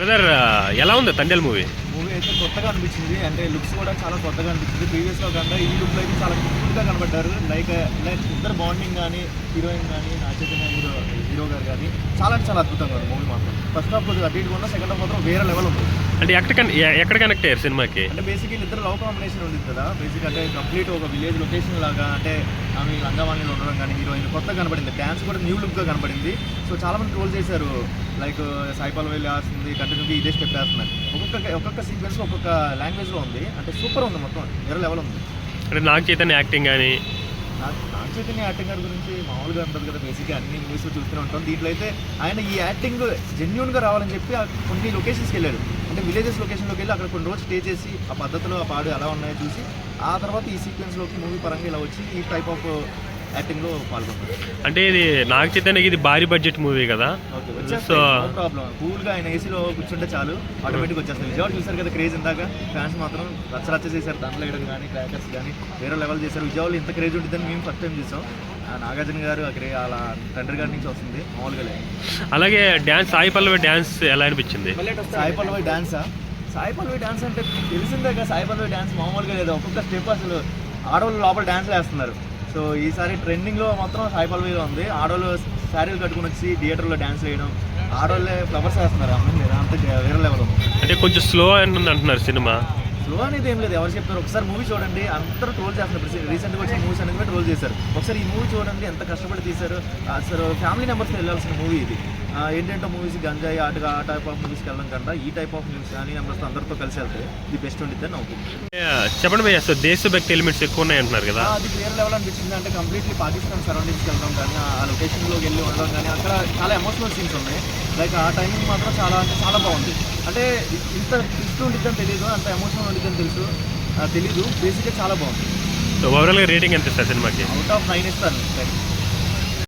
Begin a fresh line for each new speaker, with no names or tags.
Brother ఎలా ఉంది Thandel movie?
Movie అయితే కొత్తగా అనిపించింది. అంటే లుక్స్ కూడా చాలా కొత్తగా అనిపించింది. ప్రీవియస్లో కన్నా ఈ లుక్లో అయితే చాలా క్యూట్గా కనబడ్డారు. లైక్ ఇద్దరు బాండింగ్ కానీ, హీరోయిన్ కానీ, నా చైతన్య హీరో గారు కానీ చాలా అద్భుతంగా ఉంది మూవీ మాత్రం. ఫస్ట్ హాఫ్ కొద్దిగా అటు ఇటు ఉన్న, సెకండ్ హాఫ్ మాత్రం వేరే లెవెల్ ఉంది.
అంటే ఎక్కడ కనెక్ట్ అయ్యారు సినిమాకి?
అంటే బేసిక్ ఇద్దరు లవ్ కాంబినేషన్ ఉంది కదా. బేసిక్ అంటే కంప్లీట్ ఒక విలేజ్ లొకేషన్ లాగా, అంటే ఆమె లంగావాణిలో ఉండడం కానీ, హీరోయిన్ కొత్తగా కనబడింది. డ్యాన్స్ కూడా న్యూ లుక్గా కనబడింది. సో చాలా మంది ట్రోల్ చేశారు, లైక్ సాయి పల్లవి వేస్తుంది, కంటిన్యూగా ఇదే స్టెప్ వేస్తున్నారు. ఒక్కొక్క సీక్వెన్స్ ఒక్కొక్క లాంగ్వేజ్లో ఉంది. అంటే సూపర్ ఉంది, మొత్తం వేరే లెవెల్ ఉంది.
అంటే నాగ చైతన్య యాక్టింగ్ కానీ,
నాగ చైతన్య యాక్టింగ్ గారి గురించి మామూలుగా ఉంటుంది కదా, బేసిక్గా అన్ని మూవీస్లో చూస్తూనే ఉంటాం. దీంట్లో అయితే ఆయన ఈ యాక్టింగ్ జెన్యూన్గా రావాలని చెప్పి కొన్ని లొకేషన్స్కి వెళ్ళారు. అంటే విలేజెస్ లొకేషన్లోకి వెళ్ళి అక్కడ కొన్ని రోజులు స్టే చేసి ఆ పద్ధతిలో ఆ పాడు ఎలా ఉన్నాయో చూసి ఆ తర్వాత ఈ సీక్వెన్స్లోకి మూవీ పరంగా ఇలా వచ్చి ఈ టైప్ ఆఫ్ యాక్టింగ్లో పాల్గొన్నారు.
అంటే ఇది నాగ చైతన్యకి ఇది భారీ బడ్జెట్ మూవీ కదా.
సో నో ప్రాబ్లం, కూల్గా ఆయన ఏసీలో కూర్చుంటే చాలు, ఆటోమేటిక్గా వచ్చేస్తుంది. విజయవాడ చూసారు కదా క్రేజ్ ఇందాక, ఫ్యాన్స్ మాత్రం రచ్చ చేశారు, దండలు వేయడం కానీ, క్రాకర్స్ కానీ వేరే లెవెల్ చేశారు. విజయవాడలో ఇంత క్రేజ్ ఉంటుందని మేము ఫస్ట్ టైం చూసాం. నాగార్జున గారు అలా తండ్రి గారి నుంచి వస్తుంది, మామూలుగా లేదు.
అలాగే డ్యాన్స్, సాయి పల్లవి డ్యాన్స్ ఎలా అనిపించింది?
సాయి పల్లవి డ్యాన్స్ అంటే తెలిసిందే కదా, సాయి పల్లవి డ్యాన్స్ మామూలుగా లేదు. ఒక్కొక్క స్టెప్ అసలు ఆడవాళ్ళు లోపల డ్యాన్స్ వేస్తున్నారు. సో ఈసారి ట్రెండింగ్లో మాత్రం సాయి పల్లవిలో ఉంది. ఆడవాళ్ళు శారీలు కట్టుకుని వచ్చి థియేటర్లో డ్యాన్స్ వేయడం, ఆడవాళ్ళే ఫ్లవర్స్ వేస్తున్నారు. అమ్మాయి లేదా అంత వేరే లెవెల్ ఉంది.
అంటే కొంచెం స్లో అంటున్నారు సినిమా.
స్లో అనేది ఏం లేదు, ఎవరు చెప్తారు? ఒకసారి మూవీ చూడండి, అందరూ ట్రోల్ చేస్తున్నారు. రీసెంట్గా వచ్చిన మూవీస్ అనేది ట్రోల్ చేశారు. ఒకసారి ఈ మూవీ చూడండి, ఎంత కష్టపడి తీశారు. అసలు ఫ్యామిలీ మెంబర్స్తో వెళ్ళాల్సిన మూవీ ఇది. ఏంటంటే మూవీస్ గంజాయి ఆ టైప్ ఆఫ్ మూవీస్కి వెళ్ళడం కన్నా ఈ టైప్ ఆఫ్ మూవీస్ ఫ్యామిలీ మెంబర్స్తో అందరితో కలిసి వెళ్తే ఇది బెస్ట్ ఉండిద్దని అవుతుంది.
చెప్పండి భయ్య, అసలు దేశభక్తి ఎలిమెంట్స్ ఎక్కువ ఉన్నాయి అంటున్నారు కదా.
అది వేరే లెవెల్ అనిపించింది. అంటే కంప్లీట్లీ పాకిస్తాన్ సరౌండింగ్స్కి వెళ్ళడం కానీ, ఆ లొకేషన్లోకి వెళ్ళి ఉండడం కానీ, అక్కడ చాలా ఎమోషనల్ సీన్స్ ఉన్నాయి. లైక్ ఆ టైమింగ్ మాత్రం చాలా బాగుంది. అంటే ఇంత ట్విస్ట్ ఉండిద్దని తెలియదు, అంత ఎమోషనల్ ఉండిద్దని తెలీదు. బేసిక్గా చాలా బాగుంది.
ఓవరాల్గా రేటింగ్ ఎంత ఇస్తారు సినిమాకి?
అవుట్ ఆఫ్ 9 ఇస్తాను.